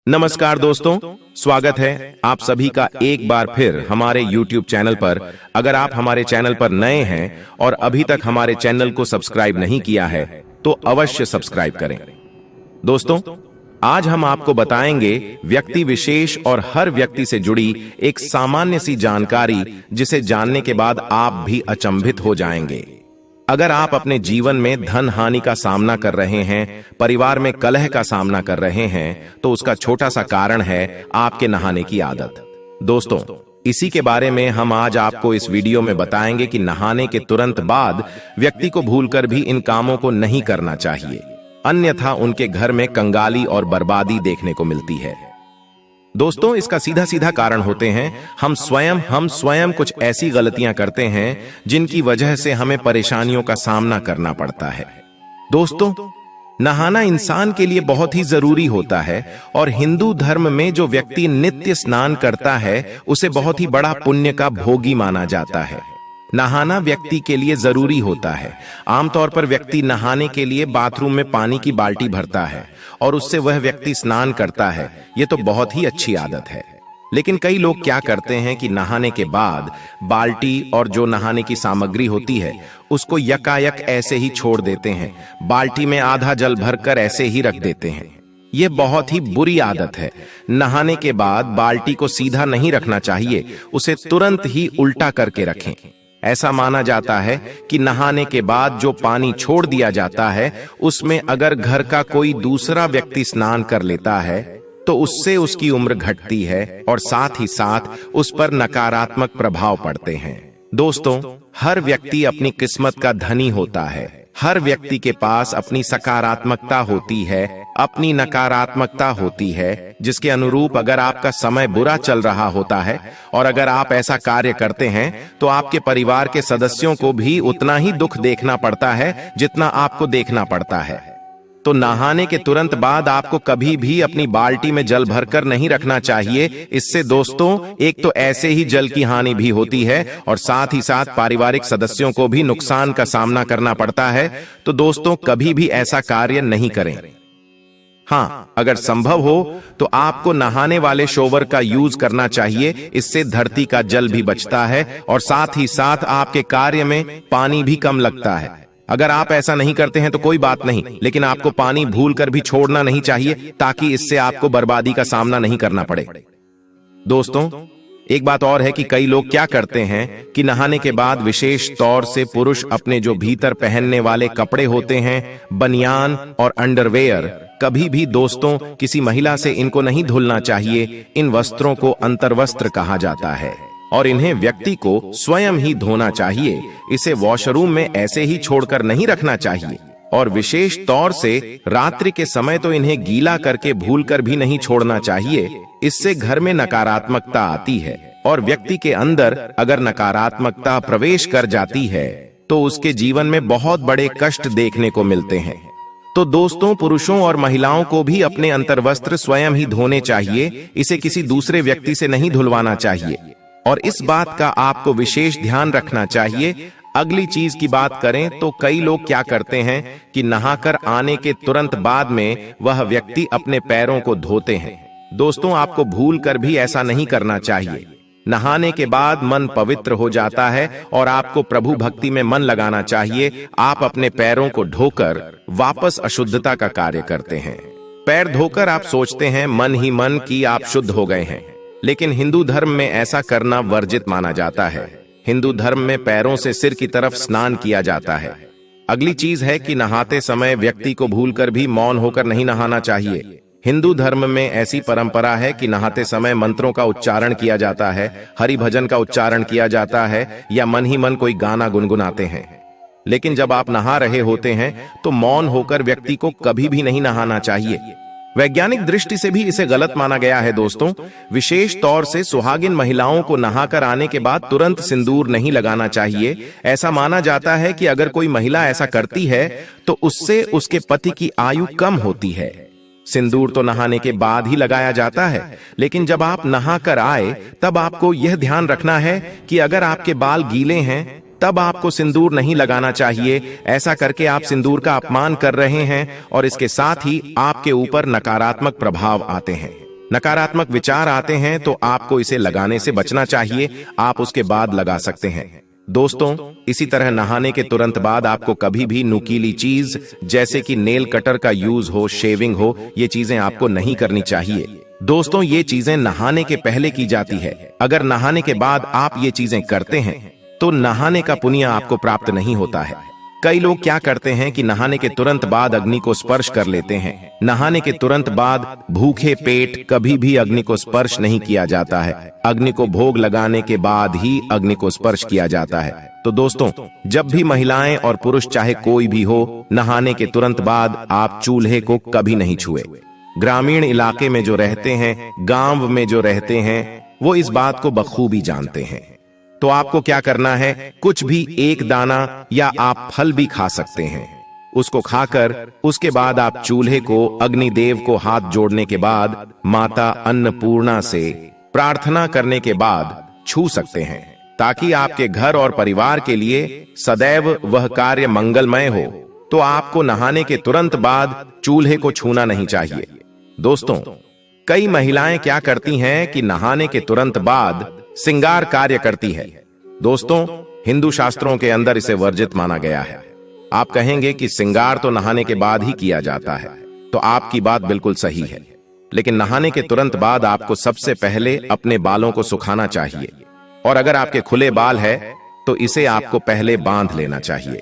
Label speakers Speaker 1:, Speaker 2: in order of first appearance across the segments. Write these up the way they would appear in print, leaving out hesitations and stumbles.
Speaker 1: नमस्कार दोस्तों, स्वागत है आप सभी का एक बार फिर हमारे YouTube चैनल पर। अगर आप हमारे चैनल पर नए हैं और अभी तक हमारे चैनल को सब्सक्राइब नहीं किया है तो अवश्य सब्सक्राइब करें। दोस्तों, आज हम आपको बताएंगे व्यक्ति विशेष और हर व्यक्ति से जुड़ी एक सामान्य सी जानकारी, जिसे जानने के बाद आप भी अचंभित हो जाएंगे। अगर आप अपने जीवन में धन हानि का सामना कर रहे हैं, परिवार में कलह का सामना कर रहे हैं, तो उसका छोटा सा कारण है आपके नहाने की आदत। दोस्तों, इसी के बारे में हम आज आपको इस वीडियो में बताएंगे कि नहाने के तुरंत बाद व्यक्ति को भूलकर भी इन कामों को नहीं करना चाहिए, अन्यथा उनके घर में कंगाली और बर्बादी देखने को मिलती है। दोस्तों, इसका सीधा सीधा कारण होते हैं हम स्वयं कुछ ऐसी गलतियां करते हैं जिनकी वजह से हमें परेशानियों का सामना करना पड़ता है। दोस्तों, नहाना इंसान के लिए बहुत ही जरूरी होता है और हिंदू धर्म में जो व्यक्ति नित्य स्नान करता है उसे बहुत ही बड़ा पुण्य का भोगी माना जाता है। नहाना व्यक्ति के लिए जरूरी होता है। आमतौर पर व्यक्ति नहाने के लिए बाथरूम में पानी की बाल्टी भरता है और उससे वह व्यक्ति स्नान करता है। यह तो बहुत ही अच्छी आदत है, लेकिन कई लोग क्या करते हैं कि नहाने के बाद बाल्टी और जो नहाने की सामग्री होती है उसको यकायक ऐसे ही छोड़ देते हैं। बाल्टी में आधा जल भरकर ऐसे ही रख देते हैं। यह बहुत ही बुरी आदत है। नहाने के बाद बाल्टी को सीधा नहीं रखना चाहिए, उसे तुरंत ही उल्टा करके रखें। ऐसा माना जाता है कि नहाने के बाद जो पानी छोड़ दिया जाता है उसमें अगर घर का कोई दूसरा व्यक्ति स्नान कर लेता है तो उससे उसकी उम्र घटती है और साथ ही साथ उस पर नकारात्मक प्रभाव पड़ते हैं। दोस्तों, हर व्यक्ति अपनी किस्मत का धनी होता है। हर व्यक्ति के पास अपनी सकारात्मकता होती है, अपनी नकारात्मकता होती है, जिसके अनुरूप अगर आपका समय बुरा चल रहा होता है और अगर आप ऐसा कार्य करते हैं तो आपके परिवार के सदस्यों को भी उतना ही दुख देखना पड़ता है जितना आपको देखना पड़ता है। तो नहाने के तुरंत बाद आपको कभी भी अपनी बाल्टी में जल भरकर नहीं रखना चाहिए। इससे दोस्तों, एक तो ऐसे ही जल की हानि भी होती है और साथ ही साथ पारिवारिक सदस्यों को भी नुकसान का सामना करना पड़ता है। तो दोस्तों, कभी भी ऐसा कार्य नहीं करें। हाँ, अगर संभव हो तो आपको नहाने वाले शोवर का यूज करना चाहिए। इससे धरती का जल भी बचता है और साथ ही साथ आपके कार्य में पानी भी कम लगता है। अगर आप ऐसा नहीं करते हैं तो कोई बात नहीं, लेकिन आपको पानी भूलकर भी छोड़ना नहीं चाहिए ताकि इससे आपको बर्बादी का सामना नहीं करना पड़े। दोस्तों, एक बात और है कि कई लोग क्या करते हैं कि नहाने के बाद विशेष तौर से पुरुष अपने जो भीतर पहनने वाले कपड़े होते हैं, बनियान और अंडरवेयर, कभी भी दोस्तों किसी महिला से इनको नहीं धुलना चाहिए। इन वस्त्रों को अंतर्वस्त्र कहा जाता है और इन्हें व्यक्ति को स्वयं ही धोना चाहिए। इसे वॉशरूम में ऐसे ही छोड़कर नहीं रखना चाहिए और विशेष तौर से रात्रि के समय तो इन्हें गीला करके भूलकर भी नहीं छोड़ना चाहिए। इससे घर में नकारात्मकता आती है और व्यक्ति के अंदर अगर नकारात्मकता प्रवेश कर जाती है तो उसके जीवन में बहुत बड़े कष्ट देखने को मिलते हैं। तो दोस्तों, पुरुषों और महिलाओं को भी अपने अंतर्वस्त्र स्वयं ही धोने चाहिए। इसे किसी दूसरे व्यक्ति से नहीं धुलवाना चाहिए और इस बात का आपको विशेष ध्यान रखना चाहिए। अगली चीज की बात करें तो कई लोग क्या करते हैं कि नहाकर आने के तुरंत बाद में वह व्यक्ति अपने पैरों को धोते हैं। दोस्तों, आपको भूलकर भी ऐसा नहीं करना चाहिए। नहाने के बाद मन पवित्र हो जाता है और आपको प्रभु भक्ति में मन लगाना चाहिए। आप अपने पैरों को धोकर वापस अशुद्धता का कार्य करते हैं। पैर धोकर आप सोचते हैं मन ही मन कि आप शुद्ध हो गए हैं, लेकिन हिंदू धर्म में ऐसा करना वर्जित माना जाता है। हिंदू धर्म में पैरों से सिर की तरफ स्नान किया जाता है। अगली चीज है कि नहाते समय व्यक्ति को भूलकर भी मौन होकर नहीं नहाना चाहिए। हिंदू धर्म में ऐसी परंपरा है कि नहाते समय मंत्रों का उच्चारण किया जाता है, हरि भजन का उच्चारण किया जाता है या मन ही मन कोई गाना गुनगुनाते हैं। लेकिन जब आप नहा रहे होते हैं तो मौन होकर व्यक्ति को कभी भी नहीं नहाना चाहिए। वैज्ञानिक दृष्टि से भी इसे गलत माना गया है। दोस्तों, विशेष तौर से सुहागिन महिलाओं को नहाकर आने के बाद तुरंत सिंदूर नहीं लगाना चाहिए। ऐसा माना जाता है कि अगर कोई महिला ऐसा करती है तो उससे उसके पति की आयु कम होती है। सिंदूर तो नहाने के बाद ही लगाया जाता है, लेकिन जब आप नहाकर आए तब आपको यह ध्यान रखना है कि अगर आपके बाल गीले हैं तब आपको सिंदूर नहीं लगाना चाहिए। ऐसा करके आप सिंदूर का अपमान कर रहे हैं और इसके साथ ही आपके ऊपर नकारात्मक प्रभाव आते हैं। नकारात्मक विचार आते हैं तो आपको इसे लगाने से बचना चाहिए, आप उसके बाद लगा सकते हैं। दोस्तों, इसी तरह नहाने के तुरंत बाद आपको कभी भी नुकीली चीज जैसे कि नेल कटर का यूज हो, शेविंग हो, ये चीजें आपको नहीं करनी चाहिए। दोस्तों, ये चीजें नहाने के पहले की जाती है। अगर नहाने के बाद आप ये चीजें करते हैं तो नहाने का पुण्य आपको प्राप्त नहीं होता है। कई लोग क्या करते हैं कि नहाने के तुरंत बाद अग्नि को स्पर्श कर लेते हैं। नहाने के तुरंत बाद भूखे पेट कभी भी अग्नि को स्पर्श नहीं किया जाता है। अग्नि को भोग लगाने के बाद ही अग्नि को स्पर्श किया जाता है। तो दोस्तों, जब भी महिलाएं और पुरुष चाहे कोई भी हो, नहाने के तुरंत बाद आप चूल्हे को कभी नहीं छुए। ग्रामीण इलाके में जो रहते हैं, गांव में जो रहते हैं, वो इस बात को बखूबी जानते हैं। तो आपको क्या करना है, कुछ भी एक दाना या आप फल भी खा सकते हैं। उसको खाकर उसके बाद आप चूल्हे को अग्निदेव को हाथ जोड़ने के बाद माता अन्नपूर्णा से प्रार्थना करने के बाद छू सकते हैं, ताकि आपके घर और परिवार के लिए सदैव वह कार्य मंगलमय हो। तो आपको नहाने के तुरंत बाद चूल्हे को छूना नहीं चाहिए। दोस्तों, कई महिलाएं क्या करती हैं कि नहाने के तुरंत बाद श्रृंगार कार्य करती है। दोस्तों, हिंदू शास्त्रों के अंदर इसे वर्जित माना गया है। आप कहेंगे कि श्रृंगार तो नहाने के बाद ही किया जाता है, तो आपकी बात बिल्कुल सही है। लेकिन नहाने के तुरंत बाद आपको सबसे पहले अपने बालों को सुखाना चाहिए, और अगर आपके खुले बाल है तो इसे आपको पहले बांध लेना चाहिए।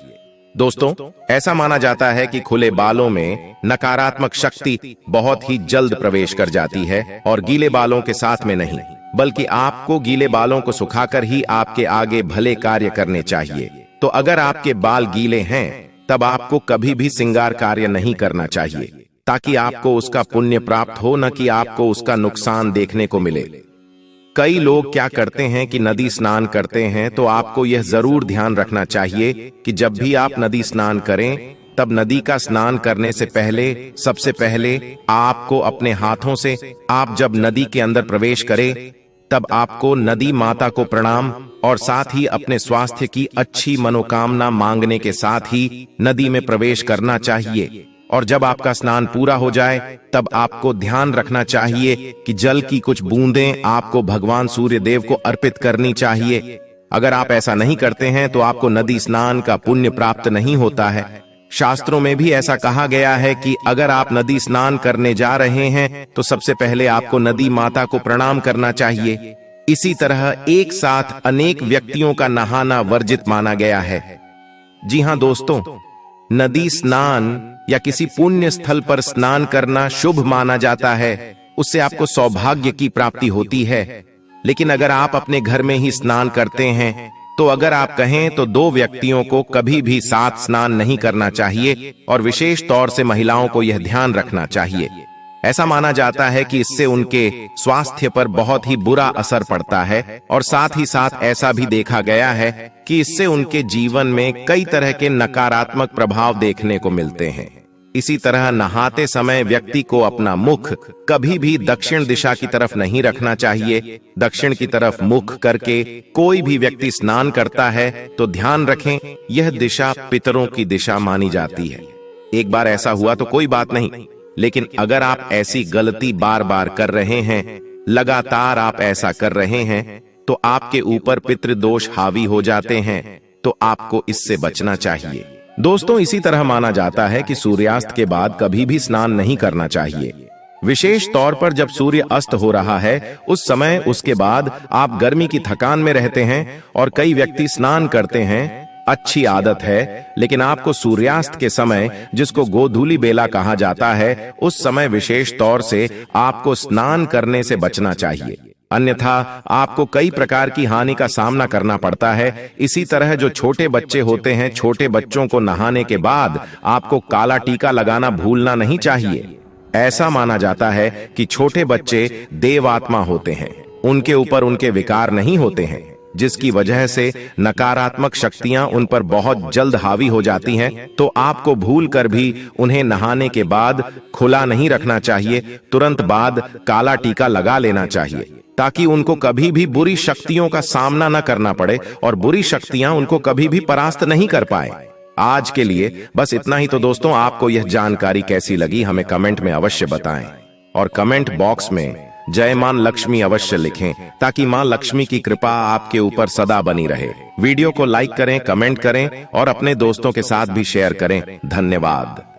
Speaker 1: दोस्तों, ऐसा माना जाता है कि खुले बालों में नकारात्मक शक्ति बहुत ही जल्द प्रवेश कर जाती है, और गीले बालों के साथ में नहीं, बल्कि आपको गीले बालों को सुखाकर ही आपके आगे भले कार्य करने चाहिए। तो अगर आपके बाल गीले हैं तब आपको कभी भी श्रृंगार कार्य नहीं करना चाहिए, ताकि आपको उसका पुण्य प्राप्त हो, न कि आपको उसका नुकसान देखने को मिले। कई लोग क्या करते हैं कि नदी स्नान करते हैं, तो आपको यह जरूर ध्यान रखना चाहिए कि जब भी आप नदी स्नान करें तब नदी का स्नान करने से पहले सबसे पहले आपको अपने हाथों से, आप जब नदी के अंदर प्रवेश करें तब आपको नदी माता को प्रणाम और साथ ही अपने स्वास्थ्य की अच्छी मनोकामना मांगने के साथ ही नदी में प्रवेश करना चाहिए। और जब आपका स्नान पूरा हो जाए तब आपको ध्यान रखना चाहिए कि जल की कुछ बूंदें आपको भगवान सूर्य देव को अर्पित करनी चाहिए। अगर आप ऐसा नहीं करते हैं तो आपको नदी स्नान का पुण्य प्राप्त नहीं होता है। शास्त्रों में भी ऐसा कहा गया है कि अगर आप नदी स्नान करने जा रहे हैं तो सबसे पहले आपको नदी माता को प्रणाम करना चाहिए। इसी तरह एक साथ अनेक व्यक्तियों का नहाना वर्जित माना गया है। जी हां दोस्तों, नदी स्नान या किसी पुण्य स्थल पर स्नान करना शुभ माना जाता है, उससे आपको सौभाग्य की प्राप्ति होती है। लेकिन अगर आप अपने घर में ही स्नान करते हैं तो अगर आप कहें तो दो व्यक्तियों को कभी भी साथ स्नान नहीं करना चाहिए, और विशेष तौर से महिलाओं को यह ध्यान रखना चाहिए। ऐसा माना जाता है कि इससे उनके स्वास्थ्य पर बहुत ही बुरा असर पड़ता है, और साथ ही साथ ऐसा भी देखा गया है कि इससे उनके जीवन में कई तरह के नकारात्मक प्रभाव देखने को मिलते हैं। इसी तरह नहाते समय व्यक्ति को अपना मुख कभी भी दक्षिण दिशा की तरफ नहीं रखना चाहिए। दक्षिण की तरफ मुख करके कोई भी व्यक्ति स्नान करता है तो ध्यान रखें, यह दिशा पितरों की दिशा मानी जाती है। एक बार ऐसा हुआ तो कोई बात नहीं, लेकिन अगर आप ऐसी गलती बार बार कर रहे हैं, लगातार आप ऐसा कर रहे हैं, तो आपके ऊपर पितृदोष हावी हो जाते हैं। तो आपको इससे बचना चाहिए। दोस्तों, इसी तरह माना जाता है कि सूर्यास्त के बाद कभी भी स्नान नहीं करना चाहिए। विशेष तौर पर जब सूर्य अस्त हो रहा है उस समय, उसके बाद आप गर्मी की थकान में रहते हैं और कई व्यक्ति स्नान करते हैं, अच्छी आदत है। लेकिन आपको सूर्यास्त के समय, जिसको गोधूली बेला कहा जाता है, उस समय विशेष तौर से आपको स्नान करने से बचना चाहिए, अन्यथा आपको कई प्रकार की हानि का सामना करना पड़ता है। इसी तरह जो छोटे बच्चे होते हैं, छोटे बच्चों को नहाने के बाद आपको काला टीका लगाना भूलना नहीं चाहिए। ऐसा माना जाता है कि छोटे बच्चे देवात्मा होते हैं, उनके ऊपर उनके विकार नहीं होते हैं, जिसकी वजह से नकारात्मक शक्तियां उन पर बहुत जल्द हावी हो जाती हैं। तो आपको भूल कर भी उन्हें नहाने के बाद खुला नहीं रखना चाहिए, तुरंत बाद काला टीका लगा लेना चाहिए, ताकि उनको कभी भी बुरी शक्तियों का सामना न करना पड़े और बुरी शक्तियां उनको कभी भी परास्त नहीं कर पाए। आज के लिए बस इतना ही। तो दोस्तों, आपको यह जानकारी कैसी लगी हमें कमेंट में अवश्य बताएं, और कमेंट बॉक्स में जय मां लक्ष्मी अवश्य लिखें ताकि मां लक्ष्मी की कृपा आपके ऊपर सदा बनी रहे। वीडियो को लाइक करें, कमेंट करें और अपने दोस्तों के साथ भी शेयर करें। धन्यवाद।